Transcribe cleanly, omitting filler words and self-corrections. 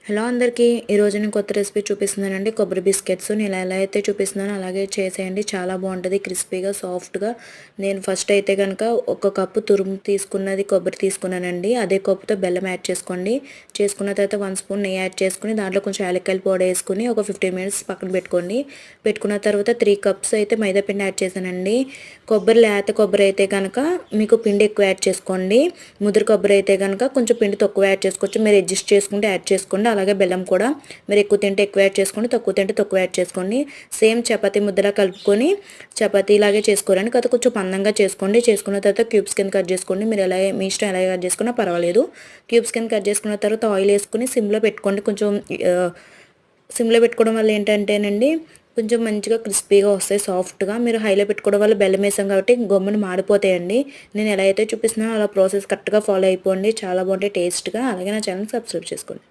Hello అందరికీ ఈరోజు నేను కొత్త రెసిపీ చూపిస్తున్నానండి. కొబ్బరి బిస్కెట్స్ నేను ఎలా అయితే చూపిస్తున్నానో అలాగే చేసేయండి. చాలా బాగుంటుంది, క్రిస్పీగా సాఫ్ట్గా. నేను ఫస్ట్ అయితే కనుక ఒక కప్పు తురుము తీసుకున్నది కొబ్బరి తీసుకున్నానండి. అదే కప్పుతో బెల్లం యాడ్ చేసుకోండి. చేసుకున్న తర్వాత 1 స్పూన్ నెయ్యి యాడ్ చేసుకుని దాంట్లో కొంచెం యాలక్కాయల పౌడర్ వేసుకుని ఒక 15 మినిట్స్ పక్కన పెట్టుకోండి. పెట్టుకున్న తర్వాత 3 కప్స్ అయితే మైదా పిండి యాడ్ చేశానండి. లేత కొబ్బరి అయితే కనుక మీకు పిండి ఎక్కువ యాడ్ చేసుకోండి. ముదురు కొబ్బరి అయితే కనుక కొంచెం పిండి తక్కువ యాడ్ చేసుకోవచ్చు. మీరు అడ్జస్ట్ చేసుకుంటే యాడ్ చేసుకోండి. అలాగే బెల్లం కూడా మీరు ఎక్కువ తింటే ఎక్కువ యాడ్ చేసుకోండి, తక్కువ తింటే తక్కువ యాడ్ చేసుకోండి. సేమ్ చపాతీ ముద్దలా కలుపుకొని చపాతీలాగే చేసుకోరండి, కాకపోతే కొంచెం మందంగా చేసుకోండి. చేసుకున్న తర్వాత క్యూబ్స్ కింద కట్ చేసుకోండి. మీరు ఎలా మీ ఇష్టం ఎలా కట్ చేసుకున్నా పర్వాలేదు. క్యూబ్స్ కింద కట్ చేసుకున్న తర్వాత ఆయిల్ వేసుకుని సిమ్లో పెట్టుకోండి. కొంచెం సిమ్లో పెట్టుకోవడం వల్ల ఏంటంటేనండి కొంచెం మంచిగా క్రిస్పీగా వస్తాయి సాఫ్ట్గా. మీరు హైలో పెట్టుకోవడం వల్ల బెల్లం వేసాం కాబట్టి గమ్మున మాడిపోతాయండి. నేను ఎలా అయితే చూపిస్తున్నానో అలా ప్రాసెస్ కరెక్ట్గా ఫాలో అయిపోండి. చాలా బాగుంటాయి టేస్ట్గా. అలాగే నా ఛానల్ సబ్స్క్రైబ్ చేసుకోండి.